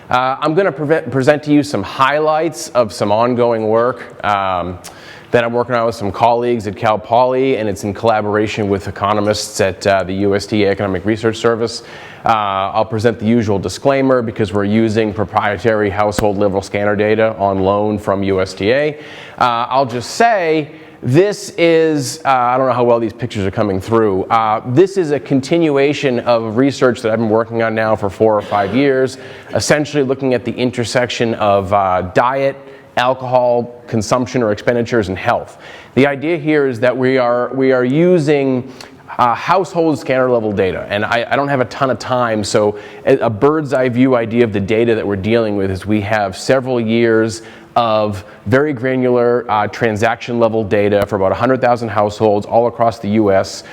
I'm going to present to you some highlights of some ongoing work that I'm working on with some colleagues at Cal Poly, and it's in collaboration with economists at the USDA Economic Research Service. I'll present the usual disclaimer because we're using proprietary household level scanner data on loan from USDA. I'll just say this is, I don't know how well these pictures are coming through, this is a continuation of research that I've been working on now for 4 or 5 years, essentially looking at the intersection of diet, alcohol consumption or expenditures, and health. The idea here is that we are using household scanner level data, and I don't have a ton of time, so a bird's eye view idea of the data that we're dealing with is we have several years of very granular transaction level data for about 100,000 households all across the US,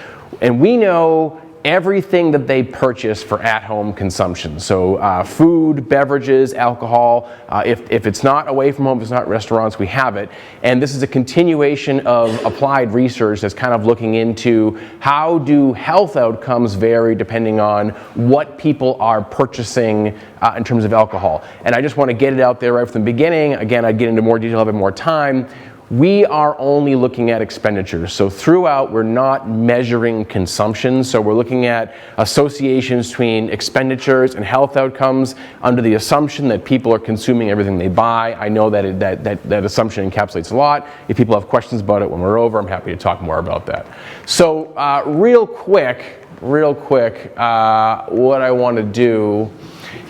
and we know everything that they purchase for at-home consumption. So food, beverages, alcohol, if it's not away from home, if it's not restaurants, we have it. And this is a continuation of applied research that's kind of looking into how do health outcomes vary depending on what people are purchasing in terms of alcohol. And I just want to get it out there right from the beginning. Again, I'd get into more detail, have more time. We are only looking at expenditures. So throughout, we're not measuring consumption. So we're looking at associations between expenditures and health outcomes under the assumption that people are consuming everything they buy. I know that that assumption encapsulates a lot. If people have questions about it when we're over, I'm happy to talk more about that. So real quick, what I want to do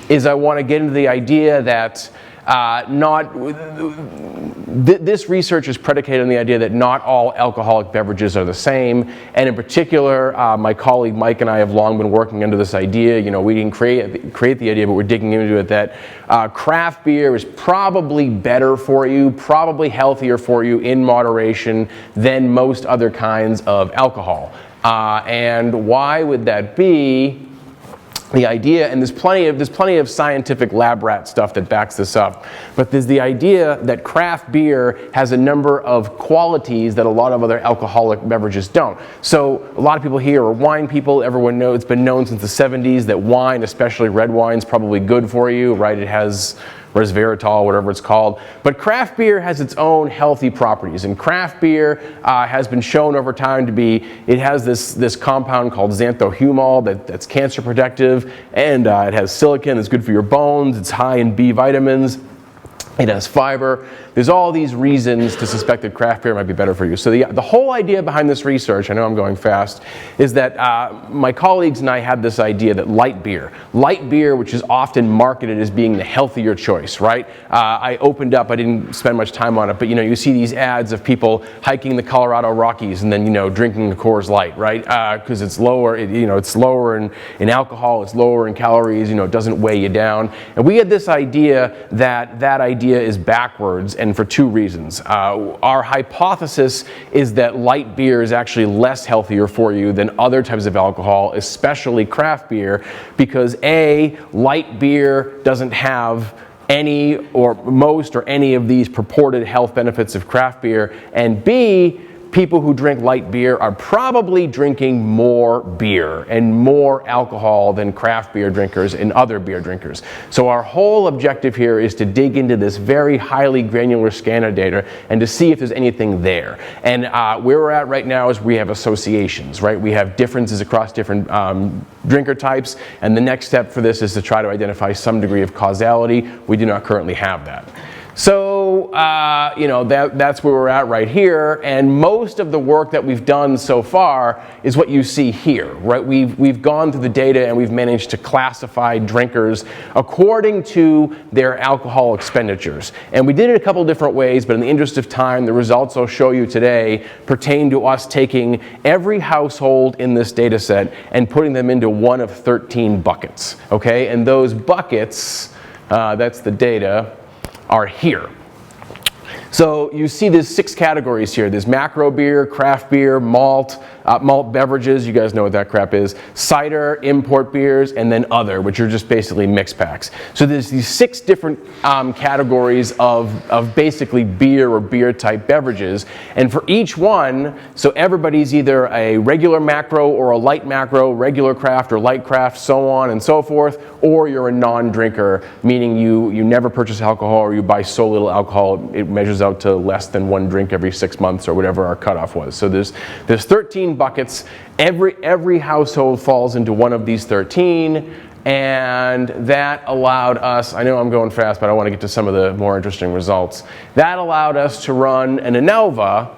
is I want to get into the idea that this research is predicated on the idea that not all alcoholic beverages are the same, and in particular, my colleague Mike and I have long been working under this idea. You know, we didn't create the idea, but we're digging into it that craft beer is probably better for you, probably healthier for you in moderation than most other kinds of alcohol. And why would that be? The idea, and there's plenty of scientific lab rat stuff that backs this up, but there's the idea that craft beer has a number of qualities that a lot of other alcoholic beverages don't. So a lot of people here are wine people. Everyone knows, it's been known since the 70s that wine, especially red wine, is probably good for you, right? It has resveratrol, whatever it's called. But craft beer has its own healthy properties, and craft beer has been shown over time to be, it has this compound called xanthohumol that's cancer protective, and it has silicon that's good for your bones, it's high in B vitamins, it has fiber. There's all these reasons to suspect that craft beer might be better for you. So the whole idea behind this research, I know I'm going fast, is that my colleagues and I had this idea that light beer, which is often marketed as being the healthier choice, right? I opened up, I didn't spend much time on it, but you see these ads of people hiking the Colorado Rockies and then drinking a Coors Light, right? Because it's lower, it's lower in alcohol, it's lower in calories, it doesn't weigh you down. And we had this idea that idea is backwards, and for 2 reasons. Our hypothesis is that light beer is actually less healthier for you than other types of alcohol, especially craft beer, because A, light beer doesn't have any or most or any of these purported health benefits of craft beer, and B, people who drink light beer are probably drinking more beer and more alcohol than craft beer drinkers and other beer drinkers. So our whole objective here is to dig into this very highly granular scanner data and to see if there's anything there. And where we're at right now is we have associations, right? We have differences across different drinker types, and the next step for this is to try to identify some degree of causality. We do not currently have that. So, that's where we're at right here, and most of the work that we've done so far is what you see here, right? We've gone through the data and we've managed to classify drinkers according to their alcohol expenditures. And we did it a couple different ways, but in the interest of time, the results I'll show you today pertain to us taking every household in this data set and putting them into one of 13 buckets, okay? And those buckets, that's the data, are here. So you see there's 6 categories here. There's macro beer, craft beer, malt, malt beverages, you guys know what that crap is, cider, import beers, and then other, which are just basically mix packs. So there's these 6 different categories of basically beer or beer type beverages, and for each one, so everybody's either a regular macro or a light macro, regular craft or light craft, so on and so forth, or you're a non-drinker, meaning you never purchase alcohol or you buy so little alcohol it measures out to less than 1 drink every 6 months or whatever our cutoff was. So there's 13 buckets. Every household falls into one of these 13, and that allowed us, I know I'm going fast, but I want to get to some of the more interesting results. That allowed us to run an ANOVA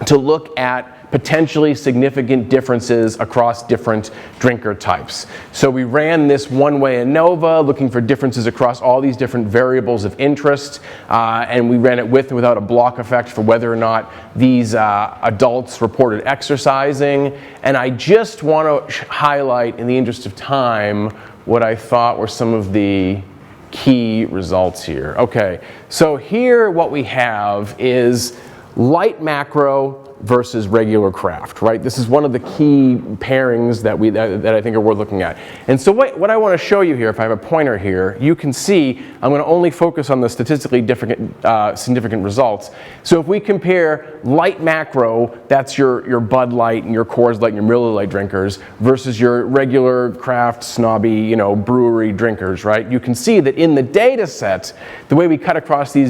to look at potentially significant differences across different drinker types. So we ran this one-way ANOVA looking for differences across all these different variables of interest, and we ran it with and without a block effect for whether or not these adults reported exercising. And I just want to highlight, in the interest of time, what I thought were some of the key results here. Okay, so here what we have is light macro versus regular craft, right? This is one of the key pairings that I think are worth looking at. And so what I want to show you here, if I have a pointer here, you can see I'm going to only focus on the statistically significant results. So if we compare light macro, that's your Bud Light and your Coors Light and your Miller Lite drinkers, versus your regular craft, snobby, brewery drinkers, right? You can see that in the data set, the way we cut across the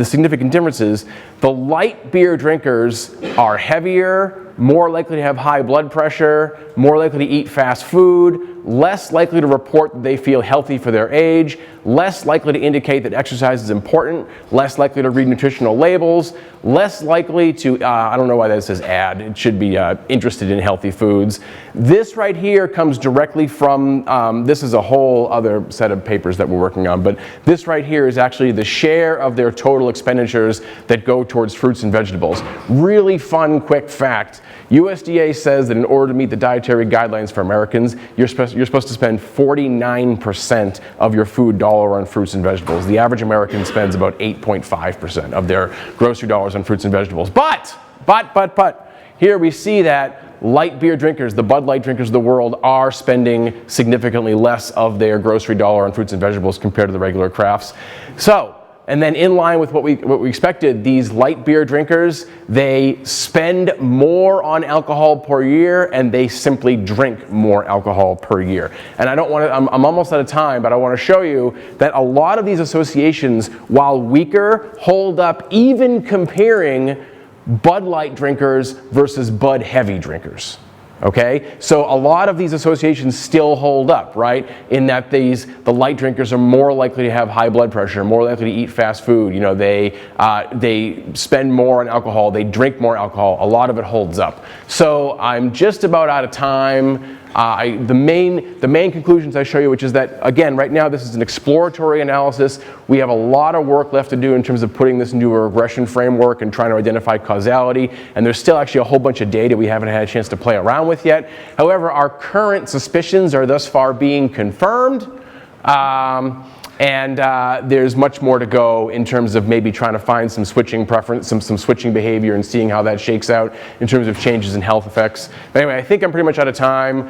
significant differences, the light beer drinkers are heavier, more likely to have high blood pressure, more likely to eat fast food, less likely to report that they feel healthy for their age, less likely to indicate that exercise is important, less likely to read nutritional labels, less likely to, I don't know why that says add, it should be interested in healthy foods. This right here comes directly from, this is a whole other set of papers that we're working on, but this right here is actually the share of their total expenditures that go towards fruits and vegetables. Really fun, quick fact. USDA says that in order to meet the dietary guidelines for Americans, you're supposed to spend 49% of your food dollar on fruits and vegetables. The average American spends about 8.5% of their grocery dollars on fruits and vegetables. But, here we see that light beer drinkers, the Bud Light drinkers of the world, are spending significantly less of their grocery dollar on fruits and vegetables compared to the regular crafts. So, and then in line with what we expected, these light beer drinkers, they spend more on alcohol per year and they simply drink more alcohol per year. And I don't want to, I'm almost out of time, but I want to show you that a lot of these associations, while weaker, hold up even comparing Bud Light drinkers versus Bud heavy drinkers. Okay, so a lot of these associations still hold up, right? In that the light drinkers are more likely to have high blood pressure, more likely to eat fast food. They spend more on alcohol, they drink more alcohol. A lot of it holds up. So I'm just about out of time. The main conclusions I show you, which is that, again, right now this is an exploratory analysis. We have a lot of work left to do in terms of putting this into a regression framework and trying to identify causality, and there's still actually a whole bunch of data we haven't had a chance to play around with yet. However, our current suspicions are thus far being confirmed. And there's much more to go in terms of maybe trying to find some switching preference, some switching behavior, and seeing how that shakes out in terms of changes in health effects. But anyway, I think I'm pretty much out of time.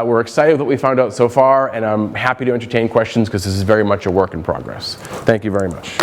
We're excited with what we found out so far, and I'm happy to entertain questions because this is very much a work in progress. Thank you very much.